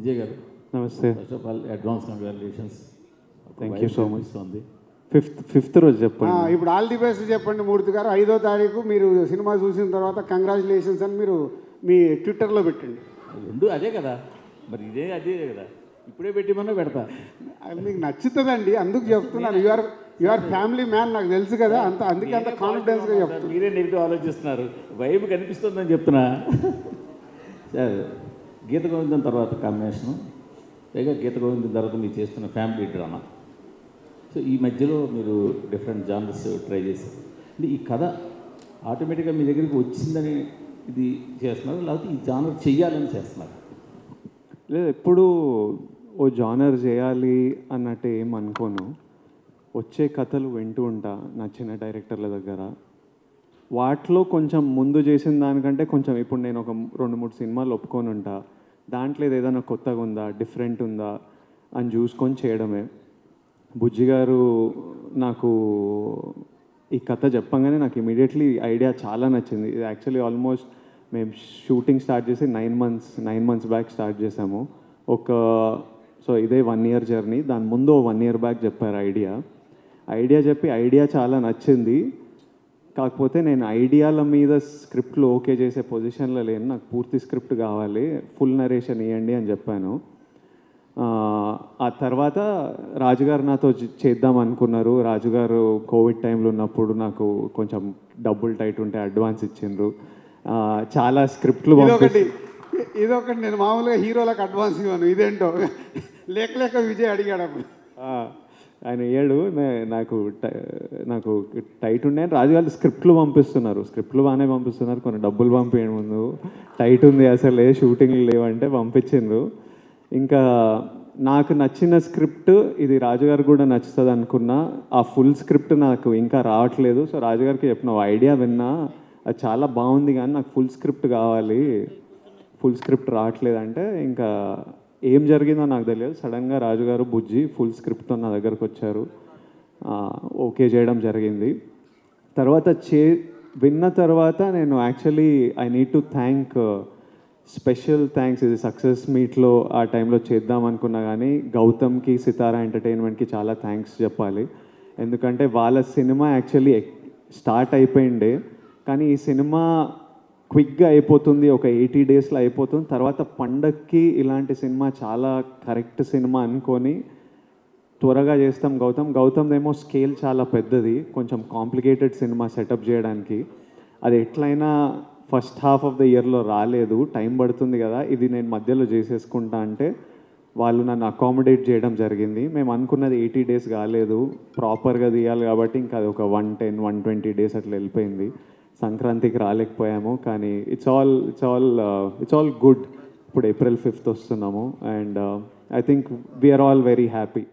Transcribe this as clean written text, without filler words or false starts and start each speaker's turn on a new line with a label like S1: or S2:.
S1: విజయ్ గారు
S2: నమస్తే.
S1: First of all advance congratulations.
S2: Thank you so much. Fifth రోజు చెప్పండి.
S3: ఇప్పుడు ఆల్ ది బెస్ట్ చెప్పండి మూర్తి గారు. 5వ తారీఖు మీరు సినిమా చూసిన తర్వాత కంగ్రాచులేషన్స్ అని మీరు మీ ట్విట్టర్లో పెట్టండి.
S1: రెండు అదే కదా, మరి ఇదే అదే కదా, ఇప్పుడే పెట్టిమన్నా పెడతా.
S3: అది మీకు నచ్చుతుందండి, అందుకు చెప్తున్నాను. యువర్ ఫ్యామిలీ మ్యాన్, నాకు తెలుసు కదా, అందుకే అంత కాన్ఫిడెన్స్గా చెప్తాను.
S1: మీరే నెగిటివ్ ఆలోచిస్తున్నారు, వైపు కనిపిస్తుందని చెప్తున్నా. సార్, గీత గోవిందం తర్వాత కాంబినేషను, పైగా గీత గోవిందం తర్వాత మీరు చేస్తున్న ఫ్యామిలీ డ్రామా. సో ఈ మధ్యలో మీరు డిఫరెంట్ జానర్స్ ట్రై చేశారు. అంటే ఈ కథ ఆటోమేటిక్గా మీ దగ్గరికి వచ్చిందని ఇది చేస్తున్నారు, లేకపోతే ఈ జానర్ చెయ్యాలని చేస్తున్నారు?
S2: లేదు, ఎప్పుడు ఓ జానర్ చేయాలి అన్నట్టు ఏం అనుకోను. వచ్చే కథలు వింటూ ఉంటా నచ్చిన డైరెక్టర్ల దగ్గర. వాటిలో కొంచెం ముందు చేసిన దానికంటే కొంచెం ఇప్పుడు నేను ఒక 2-3 సినిమాలు ఒప్పుకొని ఉంటా. దాంట్లో ఏదైనా కొత్తగా ఉందా, డిఫరెంట్ ఉందా అని చూసుకొని చేయడమే. బుజ్జి గారు నాకు ఈ కథ చెప్పంగానే నాకు ఇమీడియట్లీ ఐడియా చాలా నచ్చింది. ఇది యాక్చువల్లీ ఆల్మోస్ట్ మేము షూటింగ్ స్టార్ట్ చేసి 9 months బ్యాక్ స్టార్ట్ చేసాము. సో ఇదే 1 year జర్నీ. దాని ముందు 1 year బ్యాక్ చెప్పారు ఐడియా చెప్పి ఐడియా చాలా నచ్చింది. కాకపోతే నేను ఐడియాల మీద స్క్రిప్ట్లు ఓకే చేసే పొజిషన్లో లేను, నాకు పూర్తి స్క్రిప్ట్ కావాలి, ఫుల్ నరేషన్ ఇవ్వండి అని చెప్పాను. ఆ తర్వాత రాజుగారు నాతో చేద్దాం అనుకున్నారు. రాజుగారు కోవిడ్ టైంలో ఉన్నప్పుడు నాకు కొంచెం డబ్బులు టైట్ ఉంటే అడ్వాన్స్ ఇచ్చిండ్రు. చాలా స్క్రిప్ట్లు
S3: ఇదొకటి నేను మామూలుగా హీరోలకు అడ్వాన్స్ ఇవ్వను, ఇదేంటో లేక విజయ్ అడిగాడు అప్పుడు.
S2: ఆయన ఏడు నాకు టైట్ ఉండే రాజుగారు స్క్రిప్ట్లు పంపిస్తున్నారు, స్క్రిప్ట్లు బాగానే పంపిస్తున్నారు, కొన్ని డబ్బులు పంపించే ముందు టైట్ ఉంది అసలు షూటింగ్లు లేవంటే పంపించిండ్రు. ఇంకా నాకు నచ్చిన స్క్రిప్ట్ ఇది రాజుగారు కూడా నచ్చుతుంది అనుకున్నా. ఆ ఫుల్ స్క్రిప్ట్ నాకు ఇంకా రావట్లేదు. సో రాజుగారికి చెప్పిన ఐడియా విన్నా, అది చాలా బాగుంది కానీ నాకు ఫుల్ స్క్రిప్ట్ కావాలి, ఫుల్ స్క్రిప్ట్ రావట్లేదు అంటే ఇంకా ఏం జరిగిందో నాకు తెలియదు. సడన్గా రాజుగారు బుజ్జి ఫుల్ స్క్రిప్ట్తో నా దగ్గరకు వచ్చారు, ఓకే చేయడం జరిగింది. తర్వాత విన్న తర్వాత నేను actually I need to thank, special thanks. ఇది సక్సెస్ మీట్లో ఆ టైంలో చేద్దాం అనుకున్నా కానీ గౌతమ్కి, సితారా ఎంటర్టైన్మెంట్కి చాలా థ్యాంక్స్ చెప్పాలి. ఎందుకంటే వాళ్ళ సినిమా యాక్చువల్లీ స్టార్ట్ అయిపోయిండే, కానీ ఈ సినిమా క్విక్గా అయిపోతుంది, ఒక 80 daysలో అయిపోతుంది. తర్వాత పండక్కి ఇలాంటి సినిమా చాలా కరెక్ట్ సినిమా అనుకొని త్వరగా చేస్తాం. గౌతమ్దేమో స్కేల్ చాలా పెద్దది, కొంచెం కాంప్లికేటెడ్ సినిమా సెటప్ చేయడానికి. అది ఎట్లయినా ఫస్ట్ హాఫ్ ఆఫ్ ద ఇయర్లో రాలేదు, టైం పడుతుంది కదా, ఇది నేను మధ్యలో చేసేసుకుంటా అంటే వాళ్ళు నన్ను అకామిడేట్ చేయడం జరిగింది. మేము అనుకున్నది 80 days కాలేదు, ప్రాపర్గా తీయాలి కాబట్టి ఇంకా అది ఒక 110-120 days అట్లా వెళ్ళిపోయింది. సంక్రాంతికి రాలేకపోయాము, కానీ ఇట్స్ ఆల్ గుడ్. ఇప్పుడు April 5th వస్తున్నాము and I think we are all very happy.